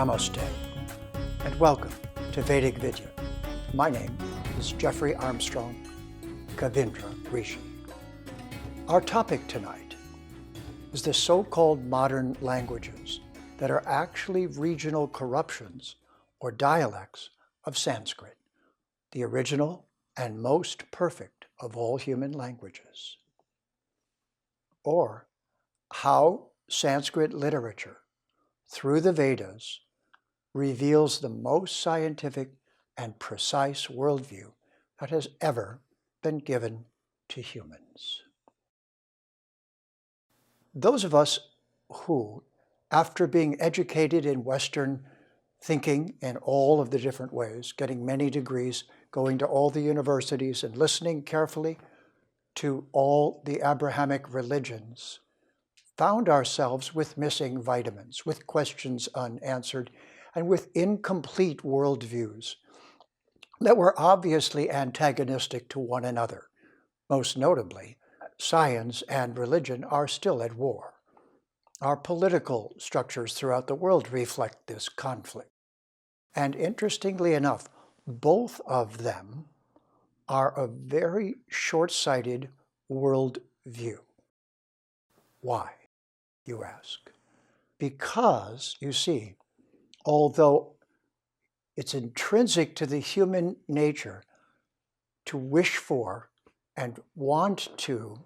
Namaste, and welcome to Vedic Vidya. My name is Jeffrey Armstrong, Kavindra Rishi. Our topic tonight is the so-called modern languages that are actually regional corruptions or dialects of Sanskrit, the original and most perfect of all human languages. Or how Sanskrit literature, through the Vedas, reveals the most scientific and precise worldview that has ever been given to humans. Those of us who, after being educated in Western thinking in all of the different ways, getting many degrees, going to all the universities and listening carefully to all the Abrahamic religions, found ourselves with missing vitamins, with questions unanswered, and with incomplete worldviews that were obviously antagonistic to one another. Most notably, science and religion are still at war. Our political structures throughout the world reflect this conflict. And interestingly enough, both of them are a very short-sighted worldview. Why, you ask? Because, you see, although it's intrinsic to the human nature to wish for and want to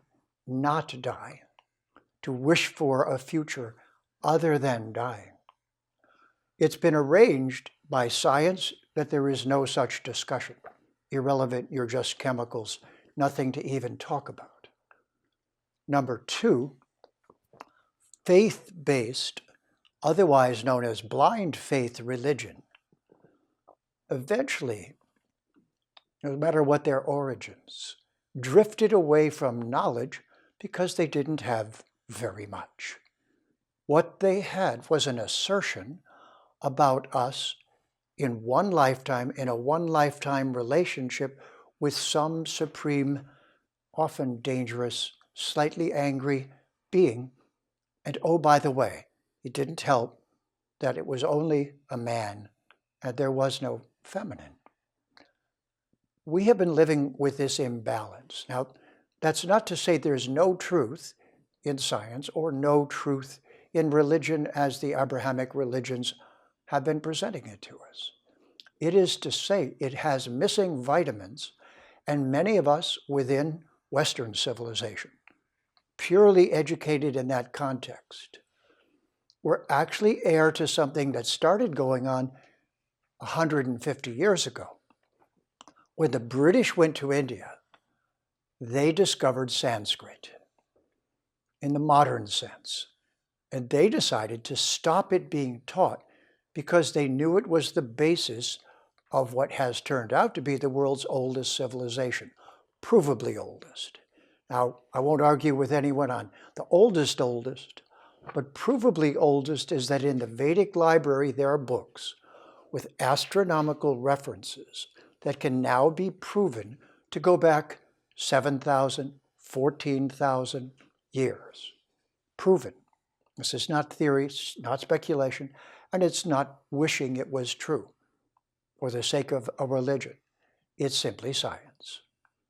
not die, to wish for a future other than dying, it's been arranged by science that there is no such discussion. Irrelevant, you're just chemicals, nothing to even talk about. Number two, faith-based, otherwise known as blind faith religion, eventually, no matter what their origins, drifted away from knowledge because they didn't have very much. What they had was an assertion about us in one lifetime, in a one-lifetime relationship with some supreme, often dangerous, slightly angry being. And oh, by the way, it didn't help that it was only a man and there was no feminine. We have been living with this imbalance. Now, that's not to say there's no truth in science or no truth in religion as the Abrahamic religions have been presenting it to us. It is to say it has missing vitamins, and many of us within Western civilization, purely educated in that context, we're actually heir to something that started going on 150 years ago. When the British went to India, they discovered Sanskrit in the modern sense, and they decided to stop it being taught because they knew it was the basis of what has turned out to be the world's oldest civilization, provably oldest. Now, I won't argue with anyone on the oldest, but provably oldest is that in the Vedic library there are books with astronomical references that can now be proven to go back 7,000, 14,000 years. Proven. This is not theory, it's not speculation, and it's not wishing it was true for the sake of a religion. It's simply science.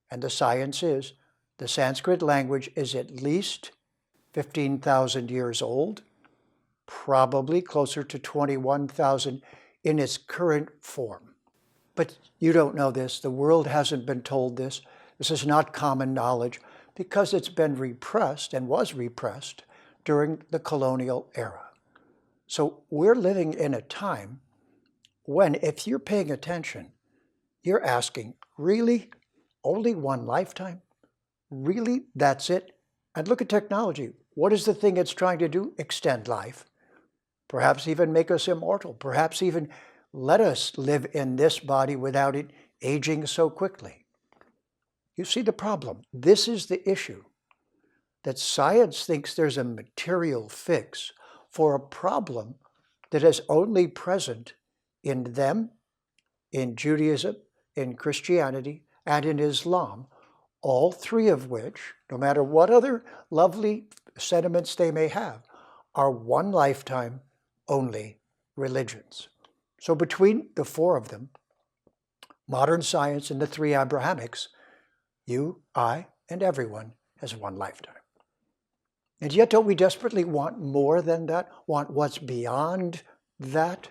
And the science is the Sanskrit language is at least 15,000 years old, probably closer to 21,000 in its current form. But you don't know this. The world hasn't been told this. This is not common knowledge because it's been repressed and was repressed during the colonial era. So we're living in a time when, if you're paying attention, you're asking, really? Only one lifetime? Really? That's it? And look at technology. What is the thing it's trying to do? Extend life. Perhaps even make us immortal. Perhaps even let us live in this body without it aging so quickly. You see the problem. This is the issue. That science thinks there's a material fix for a problem that is only present in them, in Judaism, in Christianity, and in Islam, all three of which, no matter what other lovely sentiments they may have, are one lifetime only religions. So between the four of them, modern science and the three Abrahamics, you, I, and everyone has one lifetime. And yet don't we desperately want more than that, want what's beyond that?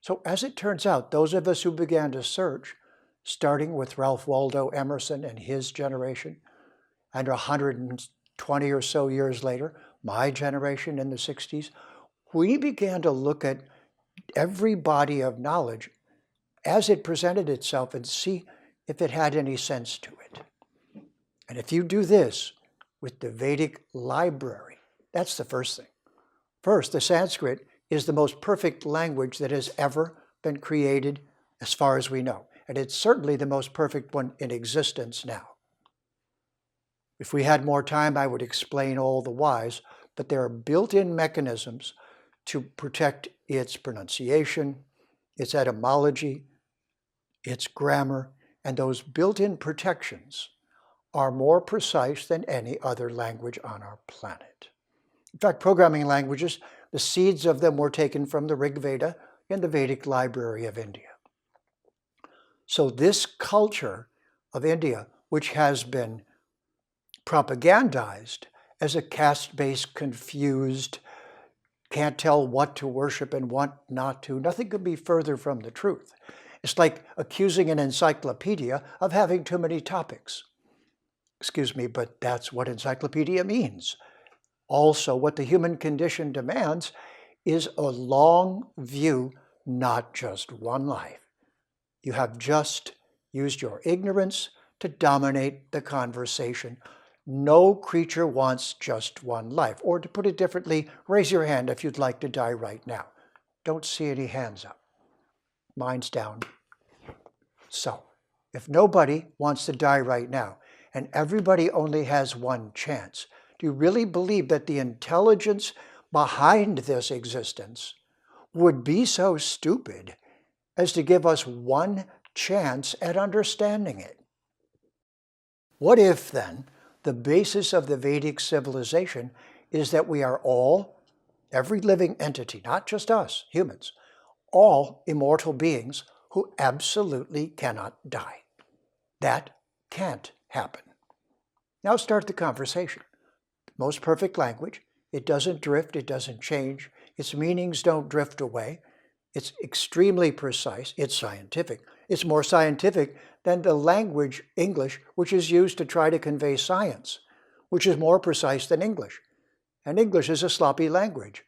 So as it turns out, those of us who began to search, starting with Ralph Waldo Emerson and his generation, and 120 or so years later, my generation in the 60s, we began to look at every body of knowledge as it presented itself and see if it had any sense to it. And if you do this with the Vedic library, that's the first thing. First, the Sanskrit is the most perfect language that has ever been created as far as we know. And it's certainly the most perfect one in existence now. If we had more time, I would explain all the whys, but there are built-in mechanisms to protect its pronunciation, its etymology, its grammar, and those built-in protections are more precise than any other language on our planet. In fact, programming languages, the seeds of them were taken from the Rig Veda in the Vedic library of India. So this culture of India, which has been propagandized as a caste-based, confused, can't tell what to worship and what not to, nothing could be further from the truth. It's like accusing an encyclopedia of having too many topics. Excuse me, but that's what encyclopedia means. Also, what the human condition demands is a long view, not just one life. You have just used your ignorance to dominate the conversation. No creature wants just one life. Or to put it differently, raise your hand if you'd like to die right now. Don't see any hands up. Mine's down. So, if nobody wants to die right now, and everybody only has one chance, do you really believe that the intelligence behind this existence would be so stupid as to give us one chance at understanding it? What if, then, the basis of the Vedic civilization is that we are all, every living entity, not just us, humans, all immortal beings who absolutely cannot die? That can't happen. Now start the conversation. Most perfect language. It doesn't drift, it doesn't change. Its meanings don't drift away. It's extremely precise. It's scientific. It's more scientific than the language, English, which is used to try to convey science, which is more precise than English. And English is a sloppy language.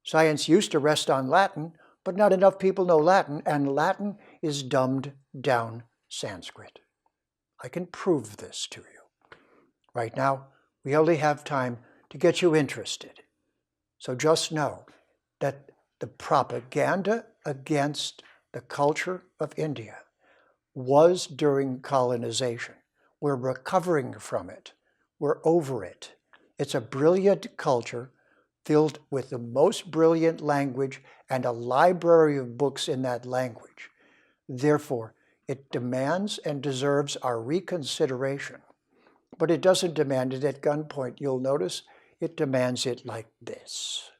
Science used to rest on Latin, but not enough people know Latin, and Latin is dumbed down Sanskrit. I can prove this to you. Right now, we only have time to get you interested. So just know that the propaganda against the culture of India was during colonization. We're recovering from it. We're over it. It's a brilliant culture filled with the most brilliant language and a library of books in that language. Therefore, it demands and deserves our reconsideration. But it doesn't demand it at gunpoint. You'll notice it demands it like this.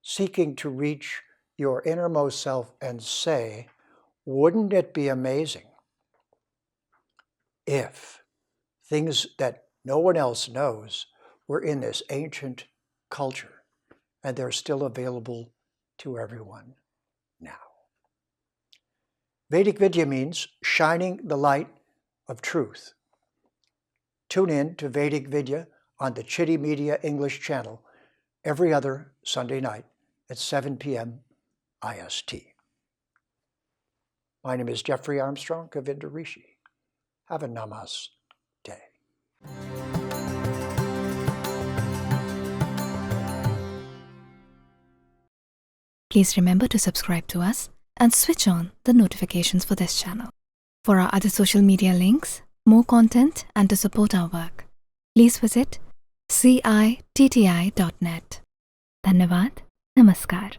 Seeking to reach your innermost self and say, wouldn't it be amazing if things that no one else knows were in this ancient culture and they're still available to everyone now? Vedic Vidya means shining the light of truth. Tune in to Vedic Vidya on the Citti Media English channel every other Sunday night at 7 p.m. IST. My name is Jeffrey Armstrong, Govinda Rishi. Have a namaste. Please remember to subscribe to us and switch on the notifications for this channel. For our other social media links, more content, and to support our work, please visit citti.net. Dhanyavad. Namaskar.